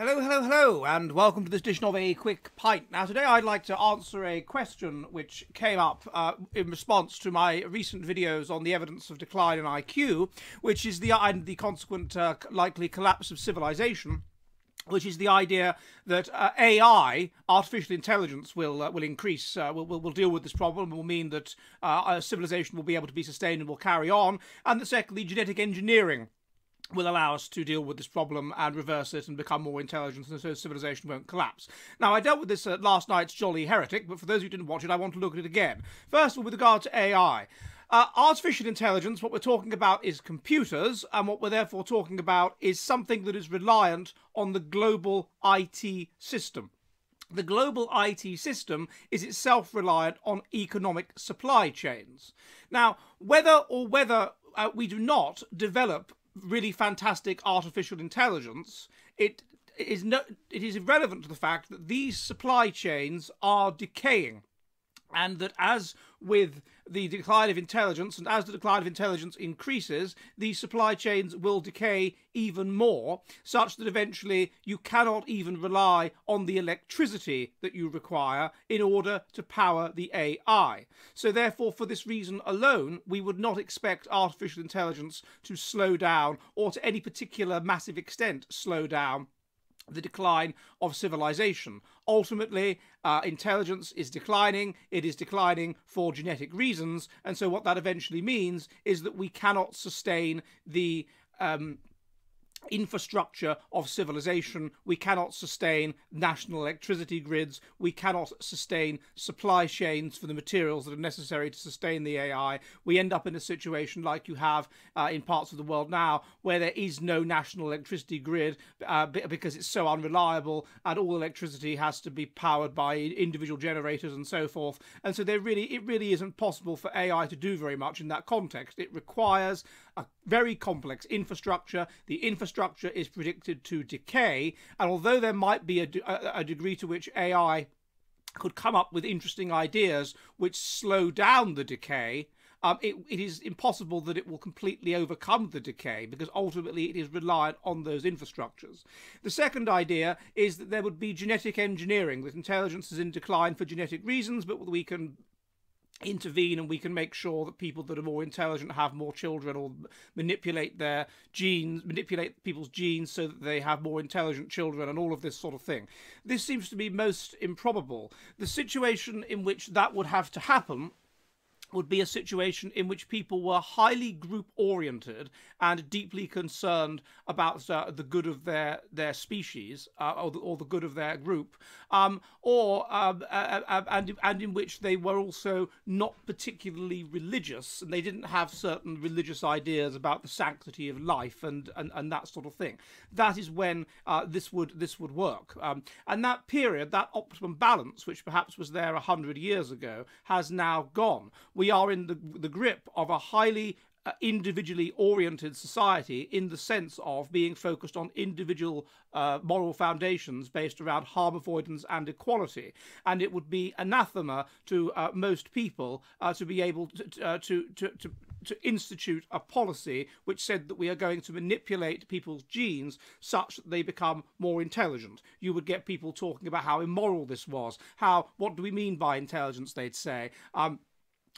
Hello, hello, hello, and welcome to this edition of A Quick Pint. Now, today I'd like to answer a question which came up in response to my recent videos on the evidence of decline in IQ, which is the consequent likely collapse of civilization, which is the idea that AI, artificial intelligence, will increase, will deal with this problem, will mean that civilization will be able to be sustained and will carry on, and that secondly, genetic engineering will allow us to deal with this problem and reverse it and become more intelligent, and so civilization won't collapse. Now, I dealt with this last night's Jolly Heretic, but for those who didn't watch it, I want to look at it again. First of all, with regard to AI. Artificial intelligence, what we're talking about is computers, and what we're therefore talking about is something that is reliant on the global IT system. The global IT system is itself reliant on economic supply chains. Now, whether we do not develop really fantastic artificial intelligence, it is irrelevant to the fact that these supply chains are decaying, and that as with the decline of intelligence, and as the decline of intelligence increases, these supply chains will decay even more, such that eventually you cannot even rely on the electricity that you require in order to power the AI. So therefore, for this reason alone, we would not expect artificial intelligence to slow down, or to any particular massive extent slow down, the decline of civilization. Ultimately, intelligence is declining. It is declining for genetic reasons, and so what that eventually means is that we cannot sustain the infrastructure of civilization. We cannot sustain national electricity grids. We cannot sustain supply chains for the materials that are necessary to sustain the AI. We end up in a situation like you have in parts of the world now, where there is no national electricity grid because it's so unreliable, and all electricity has to be powered by individual generators and so forth. And so it really isn't possible for AI to do very much in that context. It requires a very complex infrastructure. The infrastructure is predicted to decay, and although there might be a degree to which AI could come up with interesting ideas which slow down the decay, it is impossible that it will completely overcome the decay, because ultimately it is reliant on those infrastructures. The second idea is that there would be genetic engineering, that intelligence is in decline for genetic reasons, but we can intervene and we can make sure that people that are more intelligent have more children, or manipulate their genes, manipulate people's genes so that they have more intelligent children, and all of this sort of thing. This seems to be most improbable. The situation in which that would have to happen would be a situation in which people were highly group-oriented and deeply concerned about the good of their species, or the good of their group, and in which they were also not particularly religious, and they didn't have certain religious ideas about the sanctity of life and that sort of thing. That is when this would work. And that period, that optimum balance, which perhaps was there 100 years ago, has now gone. We are in the grip of a highly individually oriented society, in the sense of being focused on individual moral foundations based around harm avoidance and equality. And it would be anathema to most people to be able to institute a policy which said that we are going to manipulate people's genes such that they become more intelligent. You would get people talking about how immoral this was. What do we mean by intelligence, they'd say.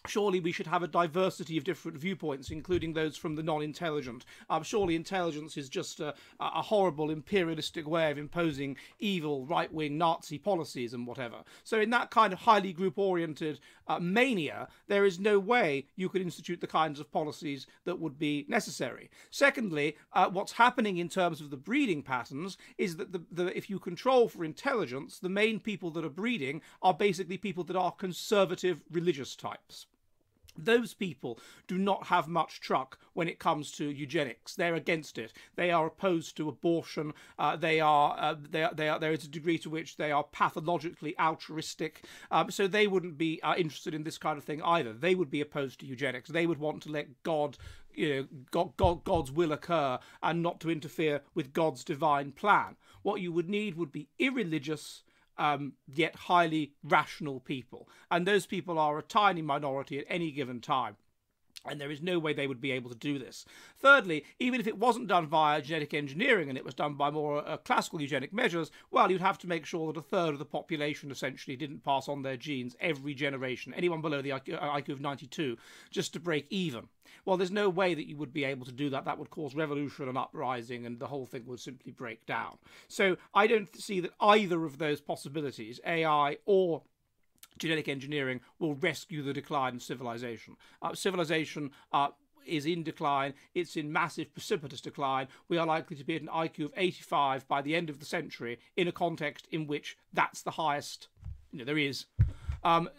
Surely we should have a diversity of different viewpoints, including those from the non-intelligent. Surely intelligence is just a horrible imperialistic way of imposing evil right-wing Nazi policies and whatever. So in that kind of highly group-oriented mania, there is no way you could institute the kinds of policies that would be necessary. Secondly, what's happening in terms of the breeding patterns is that if you control for intelligence, the main people that are breeding are basically people that are conservative religious types. Those people do not have much truck when it comes to eugenics. They're against it. They are opposed to abortion. There is a degree to which they are pathologically altruistic. So they wouldn't be interested in this kind of thing either. They would be opposed to eugenics. They would want to let God's will occur, and not to interfere with God's divine plan. What you would need would be irreligious, yet highly rational people, and those people are a tiny minority at any given time. And there is no way they would be able to do this. Thirdly, even if it wasn't done via genetic engineering and it was done by more classical eugenic measures, well, you'd have to make sure that a third of the population essentially didn't pass on their genes every generation, anyone below the IQ of 92, just to break even. Well, there's no way that you would be able to do that. That would cause revolution and uprising, and the whole thing would simply break down. So I don't see that either of those possibilities, AI or genetic engineering, will rescue the decline of civilization. Civilization is in decline. It's in massive, precipitous decline. We are likely to be at an IQ of 85 by the end of the century, in a context in which that's the highest there is.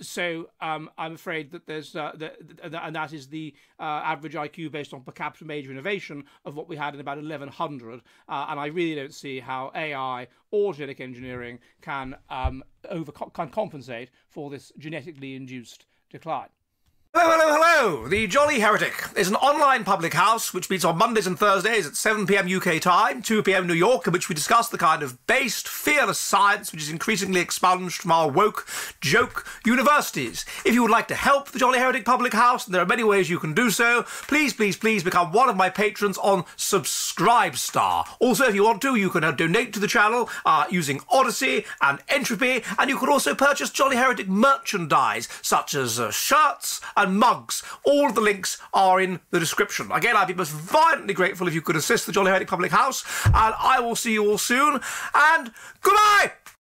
So I'm afraid that there's and that is the average IQ based on per capita major innovation of what we had in about 1100, and I really don't see how AI or genetic engineering can compensate for this genetically induced decline. Hello, hello, hello! The Jolly Heretic is an online public house which meets on Mondays and Thursdays at 7 p.m. UK time, 2 p.m. New York, in which we discuss the kind of based, fearless science which is increasingly expunged from our woke, joke universities. If you would like to help the Jolly Heretic public house, and there are many ways you can do so, please, please, please become one of my patrons on Subscribestar. Also, if you want to, you can donate to the channel using Odysee and Entropy, and you can also purchase Jolly Heretic merchandise, such as shirts and mugs. All of the links are in the description. Again, I'd be most violently grateful if you could assist the Jolly Heretic Public House, and I will see you all soon, and goodbye!